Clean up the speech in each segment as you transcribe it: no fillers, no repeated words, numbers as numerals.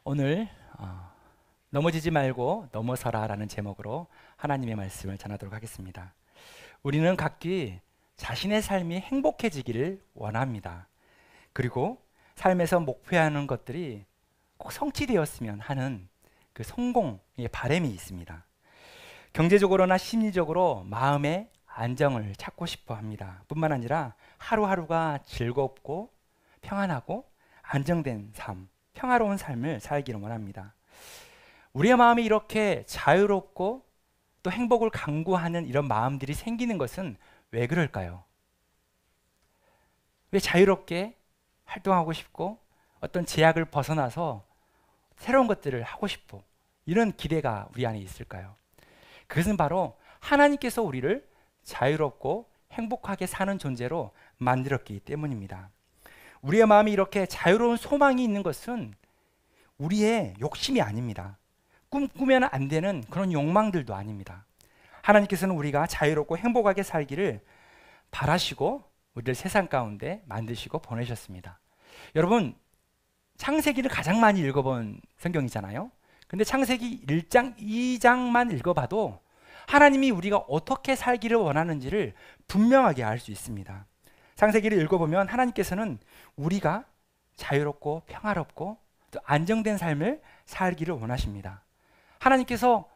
오늘 넘어지지 말고 넘어서라 라는 제목으로 하나님의 말씀을 전하도록 하겠습니다. 우리는 각기 자신의 삶이 행복해지기를 원합니다. 그리고 삶에서 목표하는 것들이 꼭 성취되었으면 하는 그 성공의 바람이 있습니다. 경제적으로나 심리적으로 마음의 안정을 찾고 싶어 합니다. 뿐만 아니라 하루하루가 즐겁고 평안하고 안정된 삶, 평화로운 삶을 살기를 원합니다. 우리의 마음이 이렇게 자유롭고 또 행복을 강구하는 이런 마음들이 생기는 것은 왜 그럴까요? 왜 자유롭게 활동하고 싶고 어떤 제약을 벗어나서 새로운 것들을 하고 싶고 이런 기대가 우리 안에 있을까요? 그것은 바로 하나님께서 우리를 자유롭고 행복하게 사는 존재로 만들었기 때문입니다. 우리의 마음이 이렇게 자유로운 소망이 있는 것은 우리의 욕심이 아닙니다. 꿈꾸면 안 되는 그런 욕망들도 아닙니다. 하나님께서는 우리가 자유롭고 행복하게 살기를 바라시고 우리를 세상 가운데 만드시고 보내셨습니다. 여러분, 창세기를 가장 많이 읽어본 성경이잖아요. 근데 창세기 1장, 2장만 읽어봐도 하나님이 우리가 어떻게 살기를 원하는지를 분명하게 알 수 있습니다. 창세기를 읽어보면 하나님께서는 우리가 자유롭고 평화롭고 또 안정된 삶을 살기를 원하십니다. 하나님께서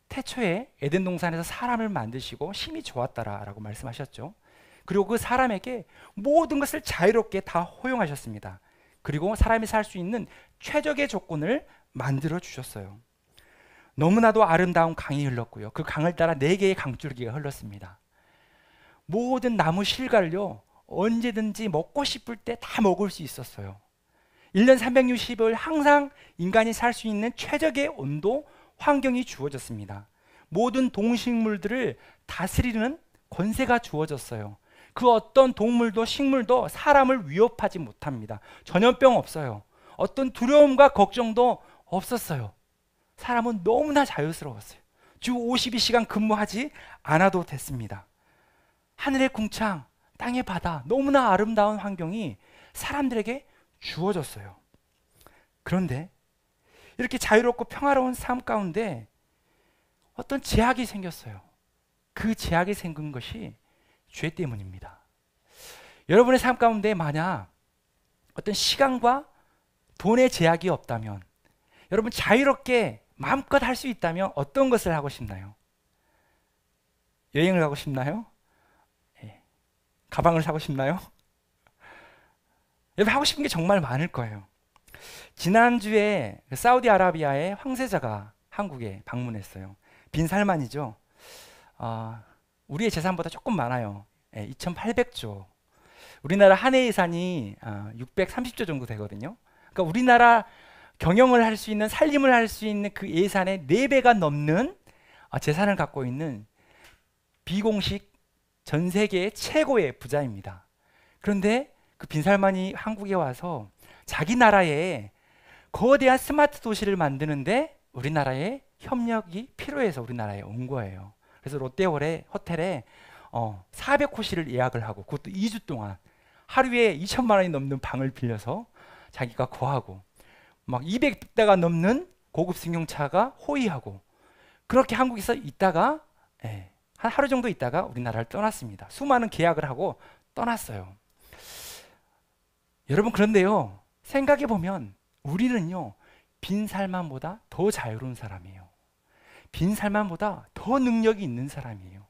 태초에 에덴 동산에서 사람을 만드시고 심히 좋았다라고 말씀하셨죠. 그리고 그 사람에게 모든 것을 자유롭게 다 허용하셨습니다. 그리고 사람이 살 수 있는 최적의 조건을 만들어 주셨어요. 너무나도 아름다운 강이 흘렀고요. 그 강을 따라 4개의 강줄기가 흘렀습니다. 모든 나무 실과를요, 언제든지 먹고 싶을 때 다 먹을 수 있었어요. 1년 360일 항상 인간이 살 수 있는 최적의 온도, 환경이 주어졌습니다. 모든 동식물들을 다스리는 권세가 주어졌어요. 그 어떤 동물도 식물도 사람을 위협하지 못합니다. 전염병 없어요. 어떤 두려움과 걱정도 없었어요. 사람은 너무나 자유스러웠어요. 주 52시간 근무하지 않아도 됐습니다. 하늘의 궁창, 땅의 바다, 너무나 아름다운 환경이 사람들에게 주어졌어요. 그런데 이렇게 자유롭고 평화로운 삶 가운데 어떤 제약이 생겼어요. 그 제약이 생긴 것이 죄 때문입니다. 여러분의 삶 가운데 만약 어떤 시간과 돈의 제약이 없다면, 여러분 자유롭게 마음껏 할 수 있다면 어떤 것을 하고 싶나요? 여행을 가고 싶나요? 가방을 사고 싶나요? 여러분 하고 싶은 게 정말 많을 거예요. 지난주에 사우디아라비아의 황세자가 한국에 방문했어요. 빈 살만이죠. 우리의 재산보다 조금 많아요. 2,800조. 우리나라 한 해 예산이 630조 정도 되거든요. 그러니까 우리나라 경영을 할 수 있는, 살림을 할 수 있는 그 예산의 4배가 넘는 재산을 갖고 있는 비공식 전 세계의 최고의 부자입니다. 그런데 그 빈살만이 한국에 와서 자기 나라에 거대한 스마트 도시를 만드는데 우리나라의 협력이 필요해서 우리나라에 온 거예요. 그래서 롯데월의 호텔에 400호실을 예약을 하고, 그것도 2주 동안 하루에 2천만 원이 넘는 방을 빌려서 자기가 거하고, 막 200대가 넘는 고급 승용차가 호위하고, 그렇게 한국에서 있다가 한 하루 정도 있다가 우리나라를 떠났습니다. 수많은 계약을 하고 떠났어요. 여러분, 그런데요, 생각해 보면 우리는요, 빈살만보다 더 자유로운 사람이에요. 빈살만보다 더 능력이 있는 사람이에요.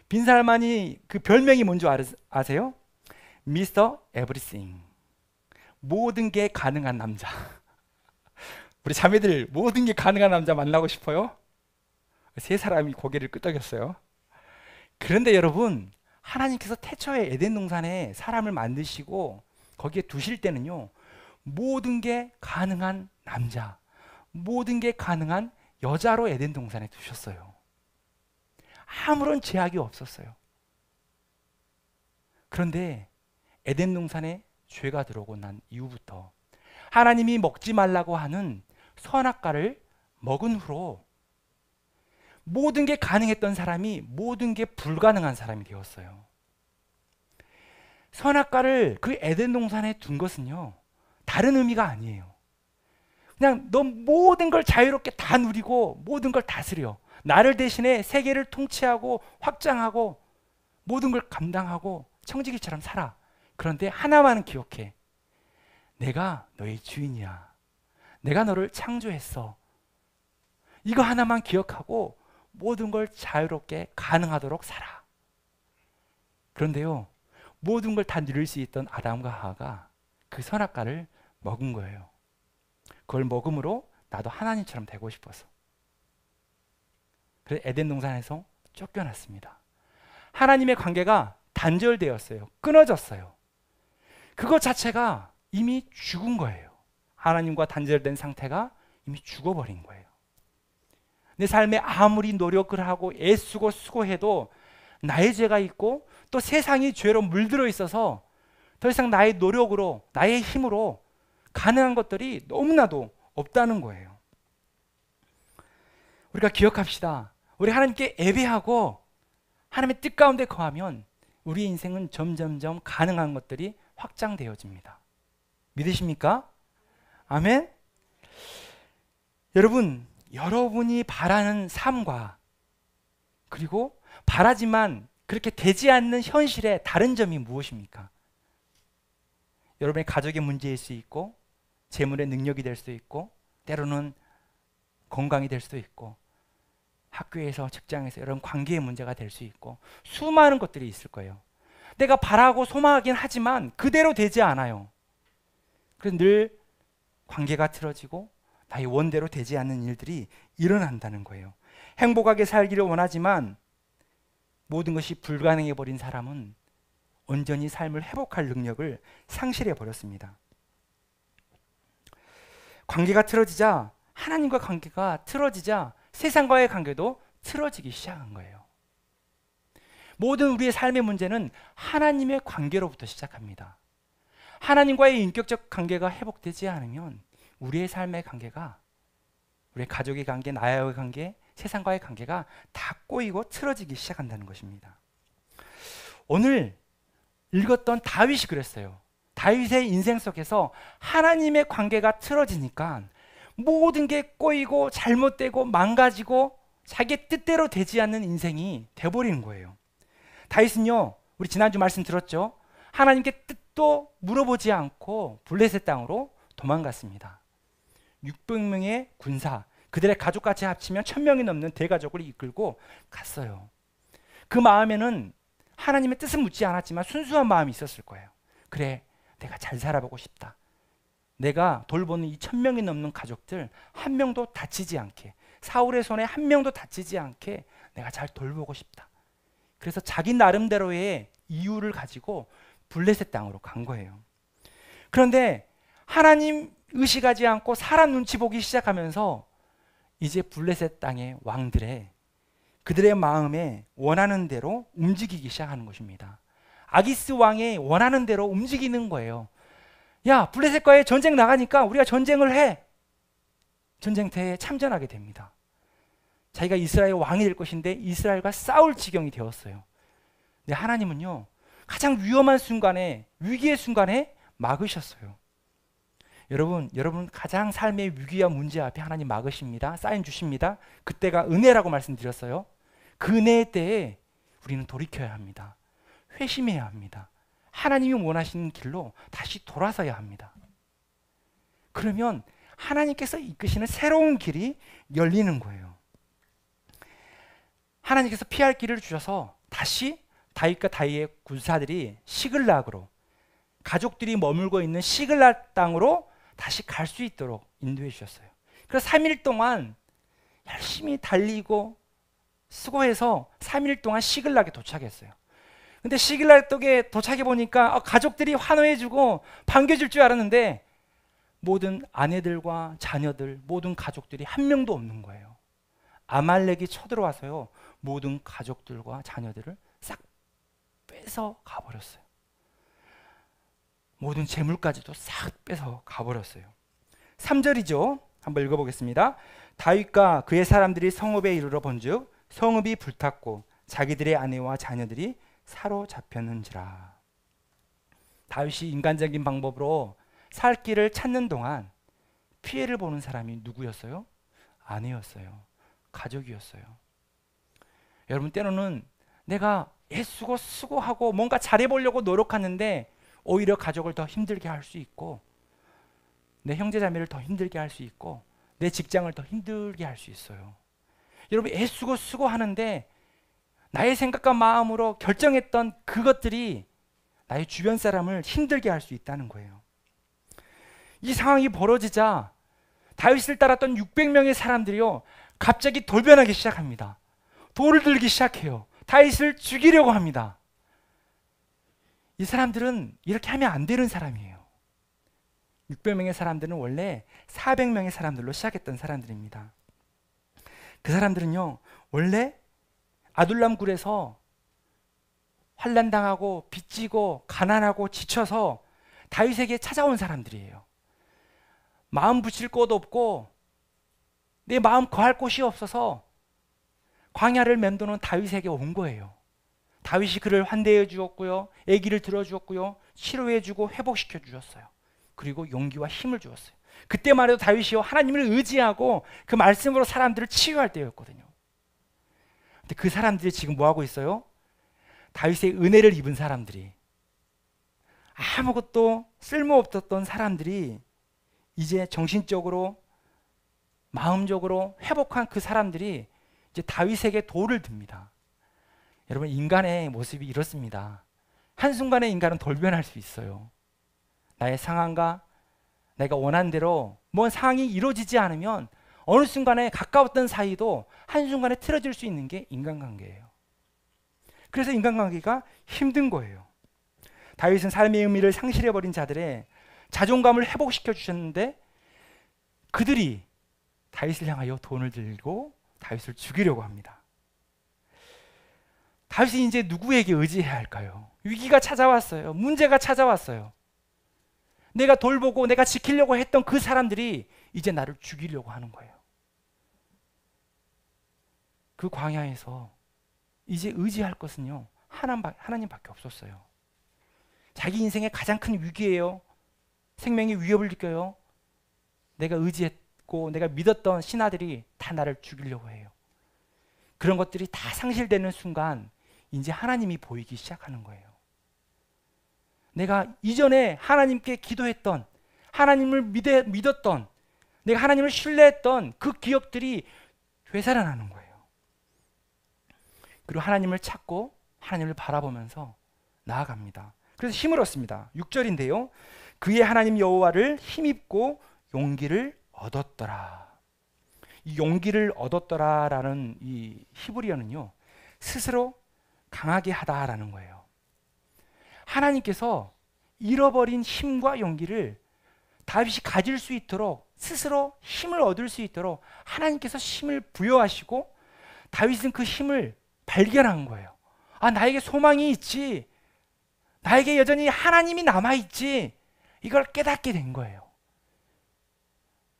빈살만이 그 별명이 뭔지 아세요? 미스터 에브리띵. 모든 게 가능한 남자. 우리 자매들 모든 게 가능한 남자 만나고 싶어요? 3사람이 고개를 끄덕였어요. 그런데 여러분, 하나님께서 태초에 에덴 동산에 사람을 만드시고 거기에 두실 때는요, 모든 게 가능한 남자, 모든 게 가능한 여자로 에덴 동산에 두셨어요. 아무런 제약이 없었어요. 그런데 에덴 동산에 죄가 들어오고 난 이후부터 하나님이 먹지 말라고 하는 선악과를 먹은 후로 모든 게 가능했던 사람이 모든 게 불가능한 사람이 되었어요. 선악과를 그 에덴 동산에 둔 것은요, 다른 의미가 아니에요. 그냥 너 모든 걸 자유롭게 다 누리고 모든 걸 다스려. 나를 대신해 세계를 통치하고 확장하고 모든 걸 감당하고 청지기처럼 살아. 그런데 하나만은 기억해. 내가 너의 주인이야. 내가 너를 창조했어. 이거 하나만 기억하고 모든 걸 자유롭게 가능하도록 살아. 그런데요, 모든 걸 다 누릴 수 있던 아담과 하와가 그 선악과를 먹은 거예요. 그걸 먹음으로 나도 하나님처럼 되고 싶어서. 그래서 에덴 동산에서 쫓겨났습니다. 하나님의 관계가 단절되었어요. 끊어졌어요. 그것 자체가 이미 죽은 거예요. 하나님과 단절된 상태가 이미 죽어버린 거예요. 내 삶에 아무리 노력을 하고 애쓰고 수고해도 나의 죄가 있고 또 세상이 죄로 물들어 있어서 더 이상 나의 노력으로, 나의 힘으로 가능한 것들이 너무나도 없다는 거예요. 우리가 기억합시다. 우리 하나님께 예배하고 하나님의 뜻 가운데 거하면 우리의 인생은 점점점 가능한 것들이 확장되어집니다. 믿으십니까? 아멘? 여러분, 여러분이 바라는 삶과 그리고 바라지만 그렇게 되지 않는 현실의 다른 점이 무엇입니까? 여러분의 가족의 문제일 수 있고 재물의 능력이 될 수도 있고 때로는 건강이 될 수도 있고 학교에서 직장에서 여러분 관계의 문제가 될 수 있고 수많은 것들이 있을 거예요. 내가 바라고 소망하긴 하지만 그대로 되지 않아요. 그래서 늘 관계가 틀어지고 나의 원대로 되지 않는 일들이 일어난다는 거예요. 행복하게 살기를 원하지만 모든 것이 불가능해 버린 사람은 온전히 삶을 회복할 능력을 상실해 버렸습니다. 관계가 틀어지자, 하나님과 관계가 틀어지자 세상과의 관계도 틀어지기 시작한 거예요. 모든 우리의 삶의 문제는 하나님의 관계로부터 시작합니다. 하나님과의 인격적 관계가 회복되지 않으면 우리의 삶의 관계가, 우리의 가족의 관계, 나와의 관계, 세상과의 관계가 다 꼬이고 틀어지기 시작한다는 것입니다. 오늘 읽었던 다윗이 그랬어요. 다윗의 인생 속에서 하나님의 관계가 틀어지니까 모든 게 꼬이고 잘못되고 망가지고 자기 뜻대로 되지 않는 인생이 돼버리는 거예요. 다윗은요, 우리 지난주 말씀 들었죠? 하나님께 뜻도 물어보지 않고 블레셋 땅으로 도망갔습니다. 600명의 군사, 그들의 가족같이 합치면 1000명이 넘는 대가족을 이끌고 갔어요. 그 마음에는 하나님의 뜻은 묻지 않았지만 순수한 마음이 있었을 거예요. 그래, 내가 잘 살아보고 싶다. 내가 돌보는 이 1000명이 넘는 가족들 한 명도 다치지 않게, 사울의 손에 한 명도 다치지 않게 내가 잘 돌보고 싶다. 그래서 자기 나름대로의 이유를 가지고 블레셋 땅으로 간 거예요. 그런데 하나님 의식하지 않고 사람 눈치 보기 시작하면서 이제 블레셋 땅의 왕들의 그들의 마음에 원하는 대로 움직이기 시작하는 것입니다. 아기스 왕의 원하는 대로 움직이는 거예요. 야, 블레셋과의 전쟁 나가니까 우리가 전쟁을 해. 전쟁터에 참전하게 됩니다. 자기가 이스라엘 왕이 될 것인데 이스라엘과 싸울 지경이 되었어요. 근데 하나님은요, 가장 위험한 순간에, 위기의 순간에 막으셨어요. 여러분 가장 삶의 위기와 문제 앞에 하나님 막으십니다. 사인 주십니다. 그때가 은혜라고 말씀드렸어요. 그 은혜의 때에 우리는 돌이켜야 합니다. 회심해야 합니다. 하나님이 원하시는 길로 다시 돌아서야 합니다. 그러면 하나님께서 이끄시는 새로운 길이 열리는 거예요. 하나님께서 피할 길을 주셔서 다시 다윗과 다윗의 군사들이 시글락으로, 가족들이 머물고 있는 시글락 땅으로 다시 갈 수 있도록 인도해 주셨어요. 그래서 3일 동안 열심히 달리고 수고해서 3일 동안 시글락에 도착했어요. 근데 시글락에 도착해 보니까 가족들이 환호해주고 반겨줄 줄 알았는데 모든 아내들과 자녀들, 모든 가족들이 한 명도 없는 거예요. 아말렉이 쳐들어와서요, 모든 가족들과 자녀들을 싹 뺏어 가버렸어요. 모든 재물까지도 싹 뺏어 가버렸어요. 3절이죠. 한번 읽어보겠습니다. 다윗과 그의 사람들이 성읍에 이르러 본즉 성읍이 불탔고 자기들의 아내와 자녀들이 사로잡혔는지라. 다윗이 인간적인 방법으로 살 길을 찾는 동안 피해를 보는 사람이 누구였어요? 아내였어요. 가족이었어요. 여러분, 때로는 내가 애쓰고 수고하고 뭔가 잘해보려고 노력하는데 오히려 가족을 더 힘들게 할 수 있고, 내 형제자매를 더 힘들게 할 수 있고, 내 직장을 더 힘들게 할 수 있어요. 여러분, 애쓰고 수고하는데 나의 생각과 마음으로 결정했던 그것들이 나의 주변 사람을 힘들게 할 수 있다는 거예요. 이 상황이 벌어지자 다윗을 따랐던 600명의 사람들이요, 갑자기 돌변하기 시작합니다. 돌을 들기 시작해요. 다윗을 죽이려고 합니다. 이 사람들은 이렇게 하면 안 되는 사람이에요. 600명의 사람들은 원래 400명의 사람들로 시작했던 사람들입니다. 그 사람들은요, 원래 아둘람 굴에서 환난당하고 빚지고 가난하고 지쳐서 다윗에게 찾아온 사람들이에요. 마음 붙일 곳 없고 내 마음 거할 곳이 없어서 광야를 맴도는 다윗에게 온 거예요. 다윗이 그를 환대해 주었고요, 애기를 들어주었고요, 치료해 주고 회복시켜 주셨어요. 그리고 용기와 힘을 주었어요. 그때만 해도 다윗이요, 하나님을 의지하고 그 말씀으로 사람들을 치유할 때였거든요. 근데 그 사람들이 지금 뭐 하고 있어요? 다윗의 은혜를 입은 사람들이, 아무것도 쓸모없었던 사람들이 이제 정신적으로 마음적으로 회복한 그 사람들이 이제 다윗에게 돌을 듭니다. 여러분, 인간의 모습이 이렇습니다. 한순간에 인간은 돌변할 수 있어요. 나의 상황과 내가 원한 대로 뭔 상황이 이루어지지 않으면 어느 순간에 가까웠던 사이도 한순간에 틀어질 수 있는 게 인간관계예요. 그래서 인간관계가 힘든 거예요. 다윗은 삶의 의미를 상실해버린 자들의 자존감을 회복시켜 주셨는데, 그들이 다윗을 향하여 돈을 들고 다윗을 죽이려고 합니다. 다윗이 이제 누구에게 의지해야 할까요? 위기가 찾아왔어요. 문제가 찾아왔어요. 내가 돌보고 내가 지키려고 했던 그 사람들이 이제 나를 죽이려고 하는 거예요. 그 광야에서 이제 의지할 것은요, 하나님밖에 없었어요. 자기 인생의 가장 큰 위기예요. 생명의 위협을 느껴요. 내가 의지했고 내가 믿었던 신하들이 다 나를 죽이려고 해요. 그런 것들이 다 상실되는 순간 이제 하나님이 보이기 시작하는 거예요. 내가 이전에 하나님께 기도했던, 하나님을 믿었던, 내가 하나님을 신뢰했던 그 기억들이 되살아나는 거예요. 그리고 하나님을 찾고 하나님을 바라보면서 나아갑니다. 그래서 힘을 얻습니다. 6절인데요. 그의 하나님 여호와를 힘입고 용기를 얻었더라. 이 용기를 얻었더라라는 이 히브리어는요, 스스로 강하게 하다라는 거예요. 하나님께서 잃어버린 힘과 용기를 다윗이 가질 수 있도록, 스스로 힘을 얻을 수 있도록 하나님께서 힘을 부여하시고, 다윗은 그 힘을 발견한 거예요. 아, 나에게 소망이 있지, 나에게 여전히 하나님이 남아있지, 이걸 깨닫게 된 거예요.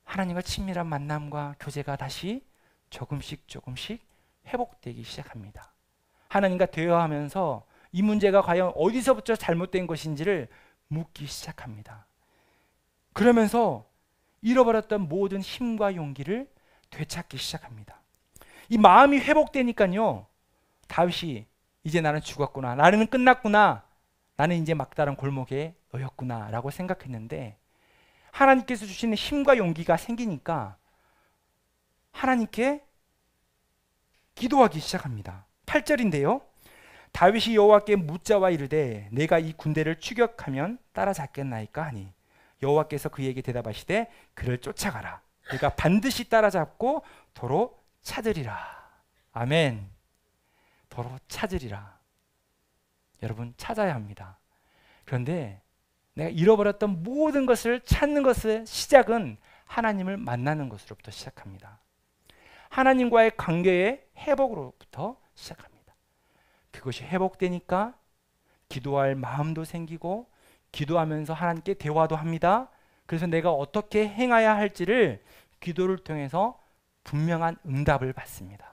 하나님과 친밀한 만남과 교제가 다시 조금씩 회복되기 시작합니다. 하나님과 대화하면서 이 문제가 과연 어디서부터 잘못된 것인지를 묻기 시작합니다. 그러면서 잃어버렸던 모든 힘과 용기를 되찾기 시작합니다. 이 마음이 회복되니까요, 다윗이 이제 나는 죽었구나, 나는 끝났구나, 나는 이제 막다른 골목에 놓였구나 라고 생각했는데, 하나님께서 주시는 힘과 용기가 생기니까 하나님께 기도하기 시작합니다. 8절인데요. 다윗이 여호와께 묻자와 이르되 내가 이 군대를 추격하면 따라잡겠나이까 하니 여호와께서 그에게 대답하시되 그를 쫓아가라. 그가 반드시 따라잡고 도로 찾으리라. 아멘. 도로 찾으리라. 여러분, 찾아야 합니다. 그런데 내가 잃어버렸던 모든 것을 찾는 것의 시작은 하나님을 만나는 것으로부터 시작합니다. 하나님과의 관계의 회복으로부터 시작합니다. 그것이 회복되니까 기도할 마음도 생기고, 기도하면서 하나님께 대화도 합니다. 그래서 내가 어떻게 행해야 할지를 기도를 통해서 분명한 응답을 받습니다.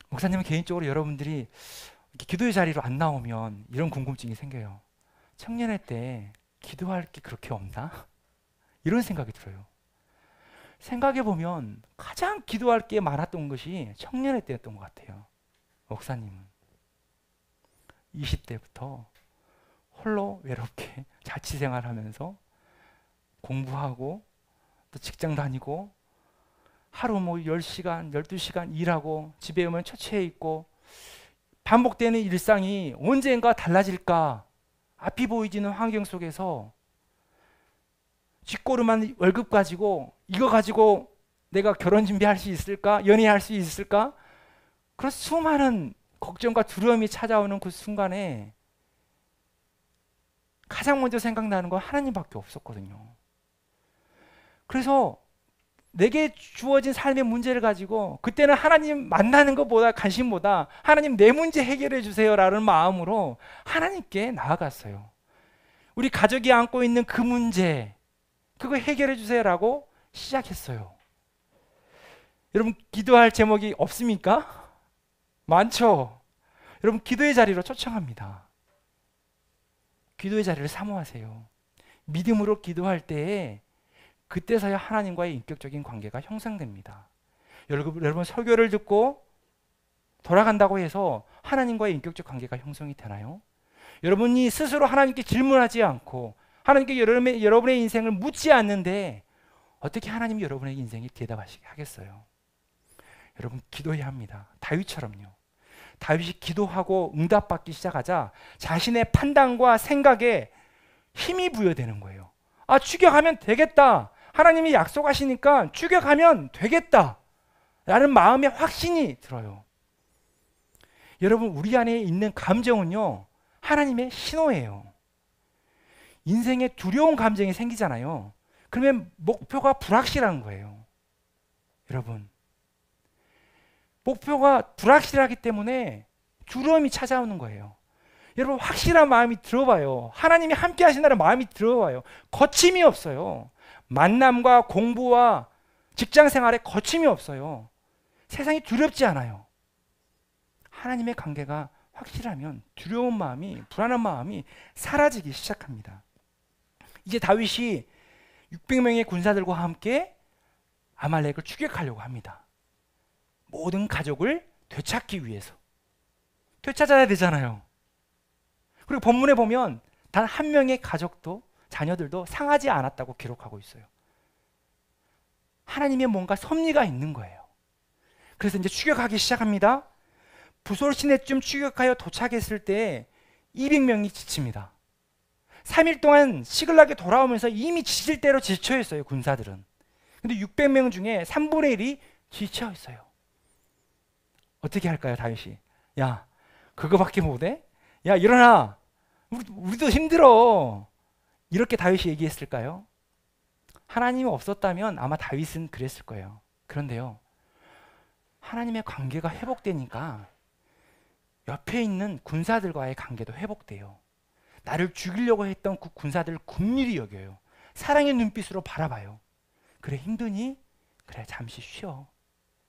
목사님은 개인적으로 여러분들이 기도의 자리로 안 나오면 이런 궁금증이 생겨요. 청년회 때 기도할 게 그렇게 없나? 이런 생각이 들어요. 생각해보면 가장 기도할 게 많았던 것이 청년의 때였던 것 같아요. 목사님은 20대부터 홀로 외롭게 자취생활하면서 공부하고 또 직장 다니고 하루 뭐 10시간, 12시간 일하고 집에 오면 처치해 있고 반복되는 일상이 언젠가 달라질까? 앞이 보이지는 환경 속에서 쥐꼬르만 월급 가지고 이거 가지고 내가 결혼 준비할 수 있을까? 연애할 수 있을까? 그런 수많은 걱정과 두려움이 찾아오는 그 순간에 가장 먼저 생각나는 건 하나님밖에 없었거든요. 그래서 내게 주어진 삶의 문제를 가지고 그때는 하나님 만나는 것보다 관심보다 하나님 내 문제 해결해 주세요라는 마음으로 하나님께 나아갔어요. 우리 가족이 안고 있는 그 문제 그거 해결해 주세요라고 시작했어요. 여러분 기도할 제목이 없습니까? 많죠. 여러분 기도의 자리로 초청합니다. 기도의 자리를 사모하세요. 믿음으로 기도할 때에 그때서야 하나님과의 인격적인 관계가 형성됩니다. 여러분 설교를 듣고 돌아간다고 해서 하나님과의 인격적 관계가 형성이 되나요? 여러분이 스스로 하나님께 질문하지 않고 하나님께 여러분의 인생을 묻지 않는데 어떻게 하나님이 여러분의 인생에 대답하시게 하겠어요? 여러분 기도해야 합니다. 다윗처럼요. 다윗이 기도하고 응답받기 시작하자 자신의 판단과 생각에 힘이 부여되는 거예요. 아, 추격하면 되겠다. 하나님이 약속하시니까 추격하면 되겠다. 라는 마음의 확신이 들어요. 여러분 우리 안에 있는 감정은요. 하나님의 신호예요. 인생에 두려운 감정이 생기잖아요. 그러면 목표가 불확실한 거예요. 여러분 목표가 불확실하기 때문에 두려움이 찾아오는 거예요. 여러분 확실한 마음이 들어봐요. 하나님이 함께 하신다는 마음이 들어봐요. 거침이 없어요. 만남과 공부와 직장 생활에 거침이 없어요. 세상이 두렵지 않아요. 하나님의 관계가 확실하면 두려운 마음이, 불안한 마음이 사라지기 시작합니다. 이제 다윗이 600명의 군사들과 함께 아말렉을 추격하려고 합니다. 모든 가족을 되찾기 위해서. 되찾아야 되잖아요. 그리고 본문에 보면 단 한 명의 가족도 자녀들도 상하지 않았다고 기록하고 있어요. 하나님의 뭔가 섭리가 있는 거예요. 그래서 이제 추격하기 시작합니다. 부솔 시내쯤 추격하여 도착했을 때 200명이 지칩니다. 3일 동안 시글락에 돌아오면서 이미 지칠 대로 지쳐 있어요. 군사들은. 근데 600명 중에 3분의 1이 지쳐 있어요. 어떻게 할까요, 다윗이? 야, 그거밖에 못해? 야, 일어나. 우리도 힘들어. 이렇게 다윗이 얘기했을까요? 하나님이 없었다면 아마 다윗은 그랬을 거예요. 그런데요, 하나님의 관계가 회복되니까 옆에 있는 군사들과의 관계도 회복돼요. 나를 죽이려고 했던 그 군사들을 긍휼히 여겨요. 사랑의 눈빛으로 바라봐요. 그래, 힘드니? 그래, 잠시 쉬어.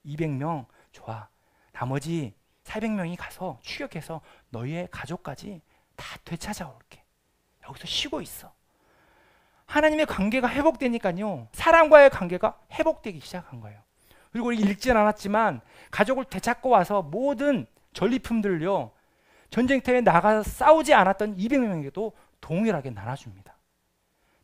200명 좋아. 나머지 400명이 가서 추격해서 너희의 가족까지 다 되찾아올게. 여기서 쉬고 있어. 하나님의 관계가 회복되니까요, 사람과의 관계가 회복되기 시작한 거예요. 그리고 읽진 않았지만 가족을 되찾고 와서 모든 전리품들을요, 전쟁터에 나가서 싸우지 않았던 200명에게도 동일하게 나눠줍니다.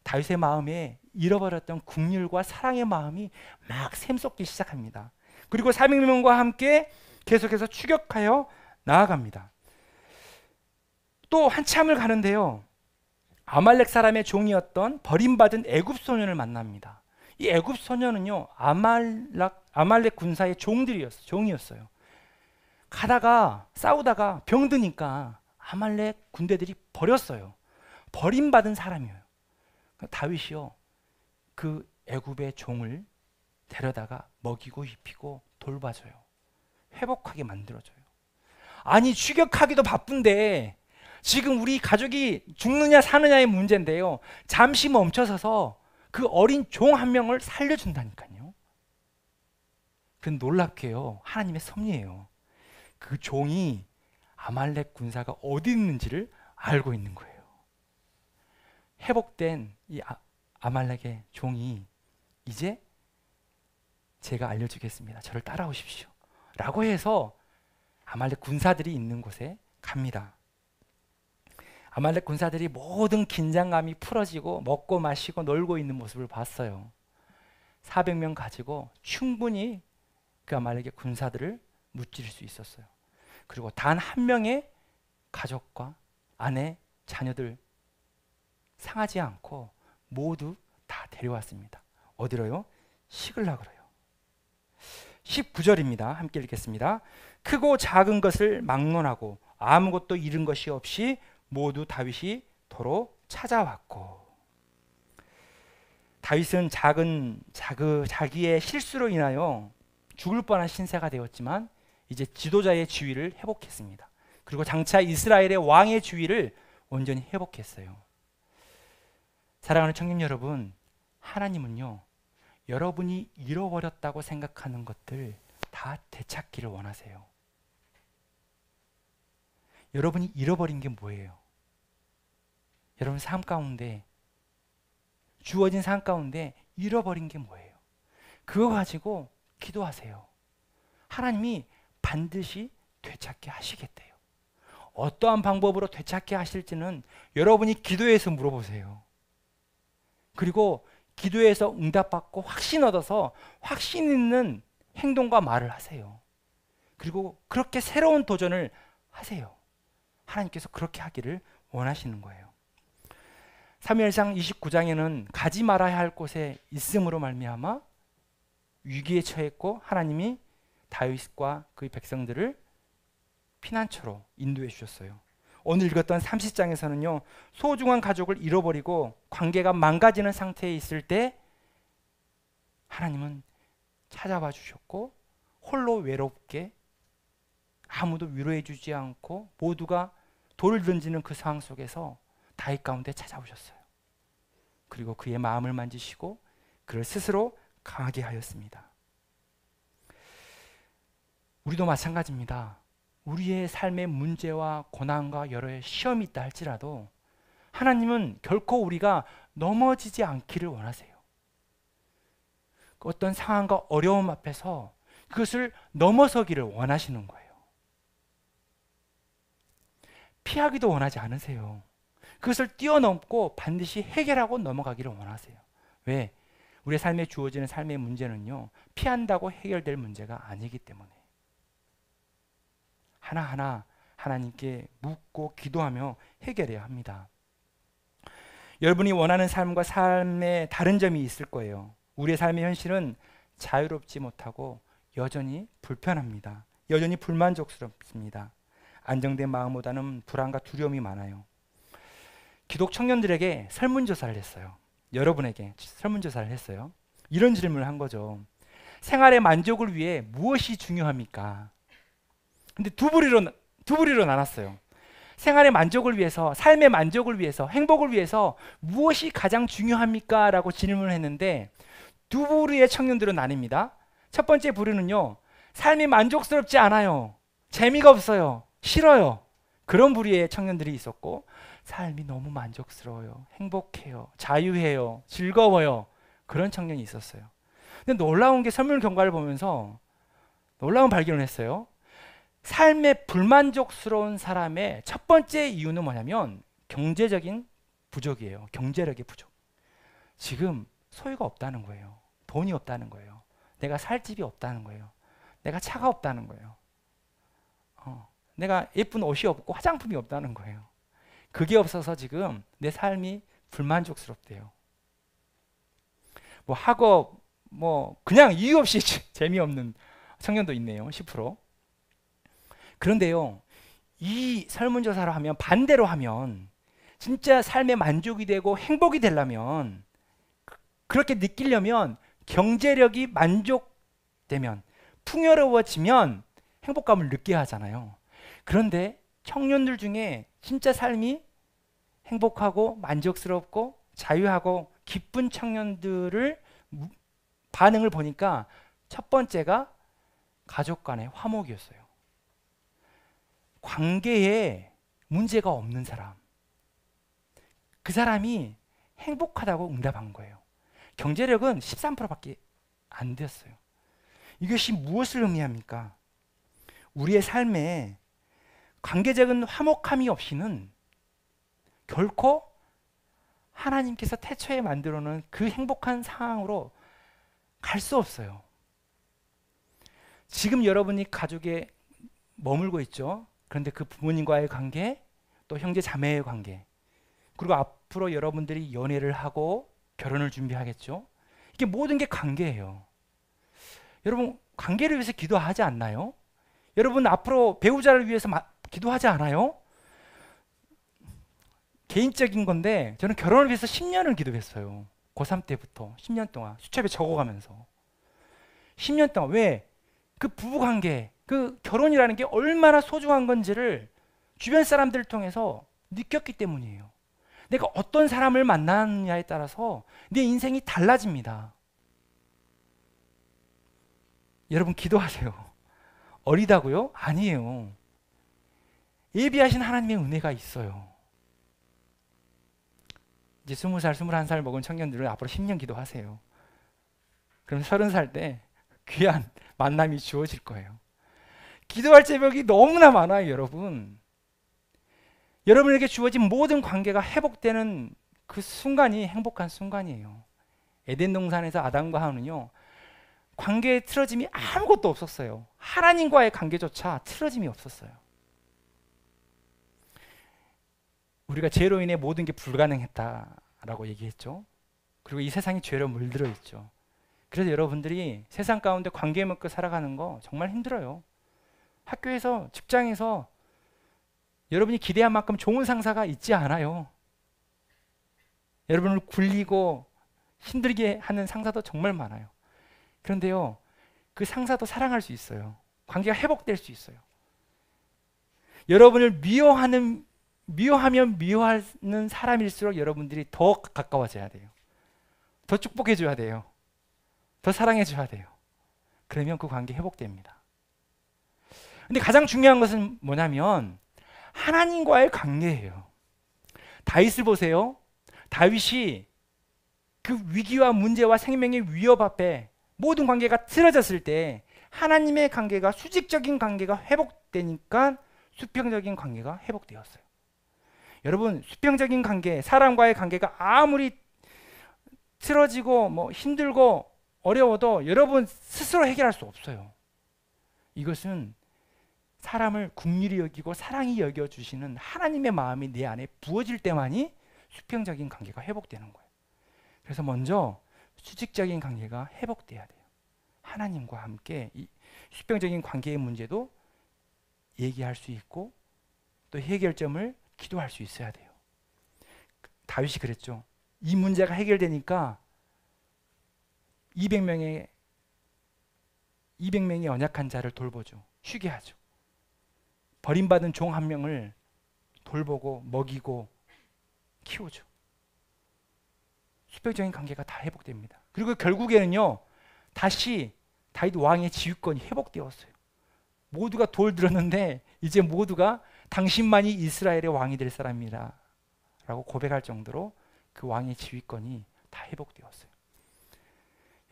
다윗의 마음에 잃어버렸던 긍휼과 사랑의 마음이 막 샘솟기 시작합니다. 그리고 400명과 함께 계속해서 추격하여 나아갑니다. 또 한참을 가는데요, 아말렉 사람의 종이었던 버림받은 애굽 소년을 만납니다. 이 애굽 소년은요, 아말렉 군사의 종이었어요. 가다가 싸우다가 병드니까 아말렉 군대들이 버렸어요. 버림받은 사람이에요. 다윗이요, 그 애굽의 종을 데려다가 먹이고 입히고 돌봐줘요. 회복하게 만들어줘요. 아니, 추격하기도 바쁜데 지금 우리 가족이 죽느냐 사느냐의 문제인데요, 잠시 멈춰서서 그 어린 종 한 명을 살려준다니까요. 그건 놀랍게요, 하나님의 섭리예요. 그 종이 아말렉 군사가 어디 있는지를 알고 있는 거예요. 회복된 이 아말렉의 종이 이제 제가 알려주겠습니다. 저를 따라오십시오. 라고 해서 아말렉 군사들이 있는 곳에 갑니다. 아말렉 군사들이 모든 긴장감이 풀어지고 먹고 마시고 놀고 있는 모습을 봤어요. 400명 가지고 충분히 그 아말렉의 군사들을 무찌를 수 있었어요. 그리고 단 한 명의 가족과 아내, 자녀들 상하지 않고 모두 다 데려왔습니다. 어디로요? 시글락으로요. 19절입니다. 함께 읽겠습니다. 크고 작은 것을 막론하고 아무것도 잃은 것이 없이 모두 다윗이 도로 찾아왔고. 다윗은 자기의 실수로 인하여 죽을 뻔한 신세가 되었지만 이제 지도자의 지위를 회복했습니다. 그리고 장차 이스라엘의 왕의 지위를 온전히 회복했어요. 사랑하는 청년 여러분, 하나님은요, 여러분이 잃어버렸다고 생각하는 것들 다 되찾기를 원하세요. 여러분이 잃어버린 게 뭐예요? 여러분 삶 가운데, 주어진 삶 가운데 잃어버린 게 뭐예요? 그거 가지고 기도하세요. 하나님이 반드시 되찾게 하시겠대요. 어떠한 방법으로 되찾게 하실지는 여러분이 기도해서 물어보세요. 그리고 기도해서 응답받고 확신 얻어서 확신 있는 행동과 말을 하세요. 그리고 그렇게 새로운 도전을 하세요. 하나님께서 그렇게 하기를 원하시는 거예요. 사무엘상 29장에는 가지 말아야 할 곳에 있음으로 말미암아 위기에 처했고 하나님이 다윗과 그의 백성들을 피난처로 인도해 주셨어요. 오늘 읽었던 30장에서는요, 소중한 가족을 잃어버리고 관계가 망가지는 상태에 있을 때 하나님은 찾아와 주셨고 홀로 외롭게 아무도 위로해 주지 않고 모두가 돌을 던지는 그 상황 속에서 다윗 가운데 찾아오셨어요. 그리고 그의 마음을 만지시고 그를 스스로 강하게 하였습니다. 우리도 마찬가지입니다. 우리의 삶의 문제와 고난과 여러 시험이 있다 할지라도 하나님은 결코 우리가 넘어지지 않기를 원하세요. 어떤 상황과 어려움 앞에서 그것을 넘어서기를 원하시는 거예요. 피하기도 원하지 않으세요. 그것을 뛰어넘고 반드시 해결하고 넘어가기를 원하세요. 왜? 우리의 삶에 주어지는 삶의 문제는요, 피한다고 해결될 문제가 아니기 때문에 하나하나 하나님께 묻고 기도하며 해결해야 합니다. 여러분이 원하는 삶과 삶에 다른 점이 있을 거예요. 우리의 삶의 현실은 자유롭지 못하고 여전히 불편합니다. 여전히 불만족스럽습니다. 안정된 마음보다는 불안과 두려움이 많아요. 기독 청년들에게 설문조사를 했어요. 여러분에게 설문조사를 했어요. 이런 질문을 한 거죠. 생활의 만족을 위해 무엇이 중요합니까? 근데 두 부리로 나눴어요. 생활의 만족을 위해서, 삶의 만족을 위해서, 행복을 위해서 무엇이 가장 중요합니까? 라고 질문을 했는데 두 부류의 청년들은 나뉩니다. 첫 번째 부류는요, 삶이 만족스럽지 않아요. 재미가 없어요. 싫어요. 그런 부류의 청년들이 있었고, 삶이 너무 만족스러워요. 행복해요. 자유해요. 즐거워요. 그런 청년이 있었어요. 근데 놀라운 게 설문 결과를 보면서 놀라운 발견을 했어요. 삶에 불만족스러운 사람의 첫 번째 이유는 뭐냐면 경제적인 부족이에요. 경제력의 부족. 지금 소유가 없다는 거예요. 돈이 없다는 거예요. 내가 살 집이 없다는 거예요. 내가 차가 없다는 거예요. 내가 예쁜 옷이 없고 화장품이 없다는 거예요. 그게 없어서 지금 내 삶이 불만족스럽대요. 뭐 학업, 뭐 그냥 이유 없이 재미없는 청년도 있네요. 10%. 그런데요, 이 설문조사를 하면, 반대로 하면 진짜 삶의 만족이 되고 행복이 되려면, 그렇게 느끼려면 경제력이 만족되면, 풍요로워지면 행복감을 느껴야 하잖아요. 그런데 청년들 중에 진짜 삶이 행복하고 만족스럽고 자유하고 기쁜 청년들을 반응을 보니까 첫 번째가 가족 간의 화목이었어요. 관계에 문제가 없는 사람. 그 사람이 행복하다고 응답한 거예요. 경제력은 13%밖에 안 되었어요. 이것이 무엇을 의미합니까? 우리의 삶에 관계적인 화목함이 없이는 결코 하나님께서 태초에 만들어 놓은 그 행복한 상황으로 갈 수 없어요. 지금 여러분이 가족에 머물고 있죠. 그런데 그 부모님과의 관계, 또 형제 자매의 관계, 그리고 앞으로 여러분들이 연애를 하고 결혼을 준비하겠죠. 이게 모든 게 관계예요. 여러분 관계를 위해서 기도하지 않나요? 여러분 앞으로 배우자를 위해서 기도하지 않아요? 개인적인 건데 저는 결혼을 위해서 10년을 기도했어요. 고3 때부터 10년 동안 수첩에 적어가면서 10년 동안. 왜? 그 부부관계, 그 결혼이라는 게 얼마나 소중한 건지를 주변 사람들을 통해서 느꼈기 때문이에요. 내가 어떤 사람을 만나느냐에 따라서 내 인생이 달라집니다. 여러분 기도하세요. 어리다고요? 아니에요. 예비하신 하나님의 은혜가 있어요. 이제 20살, 21살 먹은 청년들은 앞으로 10년 기도하세요. 그럼 30살 때 귀한 만남이 주어질 거예요. 기도할 제목이 너무나 많아요, 여러분. 여러분에게 주어진 모든 관계가 회복되는 그 순간이 행복한 순간이에요. 에덴 동산에서 아담과 하와는요, 관계의 틀어짐이 아무것도 없었어요. 하나님과의 관계조차 틀어짐이 없었어요. 우리가 죄로 인해 모든 게 불가능했다라고 얘기했죠. 그리고 이 세상이 죄로 물들어 있죠. 그래서 여러분들이 세상 가운데 관계 맺고 살아가는 거 정말 힘들어요. 학교에서, 직장에서 여러분이 기대한 만큼 좋은 상사가 있지 않아요. 여러분을 굴리고 힘들게 하는 상사도 정말 많아요. 그런데요, 그 상사도 사랑할 수 있어요. 관계가 회복될 수 있어요. 여러분을 미워하면 미워하는 사람일수록 여러분들이 더 가까워져야 돼요. 더 축복해줘야 돼요. 더 사랑해줘야 돼요. 그러면 그 관계 회복됩니다. 근데 가장 중요한 것은 뭐냐면 하나님과의 관계예요. 다윗을 보세요. 다윗이 그 위기와 문제와 생명의 위협 앞에 모든 관계가 틀어졌을 때 하나님의 관계가, 수직적인 관계가 회복되니까 수평적인 관계가 회복되었어요. 여러분, 수평적인 관계, 사람과의 관계가 아무리 틀어지고 힘들고 어려워도 여러분 스스로 해결할 수 없어요. 이것은 사람을 긍휼히 여기고 사랑히 여겨주시는 하나님의 마음이 내 안에 부어질 때만이 수평적인 관계가 회복되는 거예요. 그래서 먼저 수직적인 관계가 회복돼야 돼요. 하나님과 함께 이 수평적인 관계의 문제도 얘기할 수 있고 또 해결점을 기도할 수 있어야 돼요. 다윗이 그랬죠. 이 문제가 해결되니까 200명의 연약한 자를 돌보죠. 쉬게 하죠. 버림받은 종 한 명을 돌보고 먹이고 키우죠. 수평적인 관계가 다 회복됩니다. 그리고 결국에는요, 다시 다윗 왕의 지휘권이 회복되었어요. 모두가 돌 들었는데 이제 모두가 당신만이 이스라엘의 왕이 될 사람이다 라고 고백할 정도로 그 왕의 지휘권이 다 회복되었어요.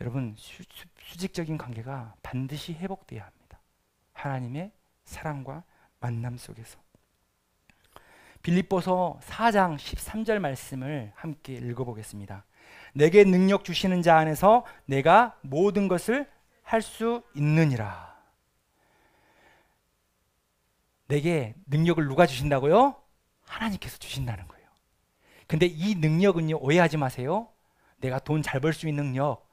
여러분, 수직적인 관계가 반드시 회복돼야 합니다. 하나님의 사랑과 만남 속에서. 빌립보서 4장 13절 말씀을 함께 읽어보겠습니다. 내게 능력 주시는 자 안에서 내가 모든 것을 할 수 있느니라. 내게 능력을 누가 주신다고요? 하나님께서 주신다는 거예요. 근데 이 능력은요, 오해하지 마세요. 내가 돈 잘 벌 수 있는 능력,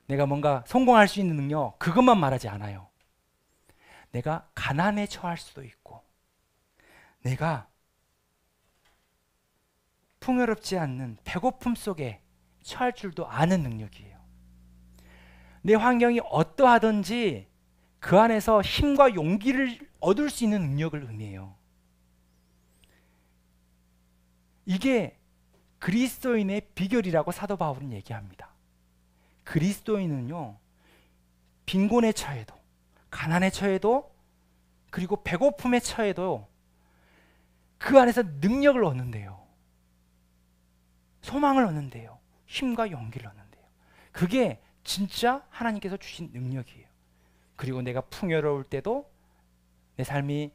내가 뭔가 성공할 수 있는 능력, 그것만 말하지 않아요. 내가 가난에 처할 수도 있고, 내가 풍요롭지 않는 배고픔 속에 처할 줄도 아는 능력이에요. 내 환경이 어떠하든지 그 안에서 힘과 용기를 얻을 수 있는 능력을 의미해요. 이게 그리스도인의 비결이라고 사도 바울은 얘기합니다. 그리스도인은요, 빈곤에 처해도, 가난에 처해도, 그리고 배고픔에 처해도 그 안에서 능력을 얻는데요. 소망을 얻는데요. 힘과 용기를 얻는데요. 그게 진짜 하나님께서 주신 능력이에요. 그리고 내가 풍요로울 때도, 내 삶이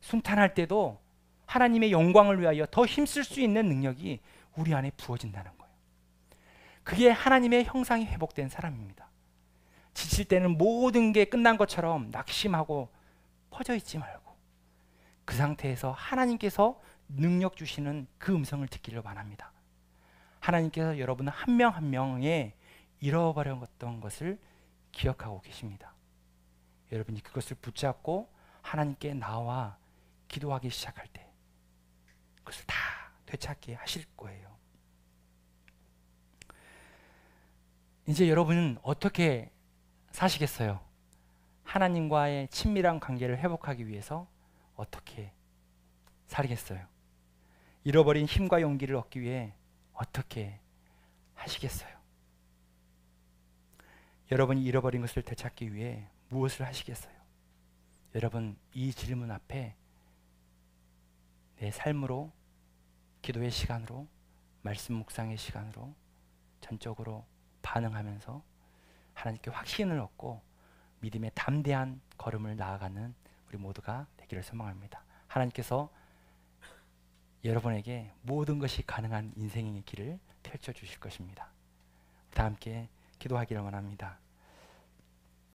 순탄할 때도 하나님의 영광을 위하여 더 힘쓸 수 있는 능력이 우리 안에 부어진다는 거예요. 그게 하나님의 형상이 회복된 사람입니다. 지칠 때는 모든 게 끝난 것처럼 낙심하고 퍼져 있지 말고 그 상태에서 하나님께서 능력 주시는 그 음성을 듣기를 바랍니다. 하나님께서 여러분 한 명 한 명의 잃어버렸던 것을 기억하고 계십니다. 여러분이 그것을 붙잡고 하나님께 나와 기도하기 시작할 때 그것을 다 되찾게 하실 거예요. 이제 여러분은 어떻게 사시겠어요? 하나님과의 친밀한 관계를 회복하기 위해서 어떻게 살겠어요? 잃어버린 힘과 용기를 얻기 위해 어떻게 하시겠어요? 여러분이 잃어버린 것을 되찾기 위해 무엇을 하시겠어요? 여러분, 이 질문 앞에 내 삶으로, 기도의 시간으로, 말씀 묵상의 시간으로 전적으로 반응하면서 하나님께 확신을 얻고 믿음의 담대한 걸음을 나아가는 우리 모두가 되기를 소망합니다. 하나님께서 여러분에게 모든 것이 가능한 인생의 길을 펼쳐주실 것입니다. 다 함께 기도하기를 원합니다.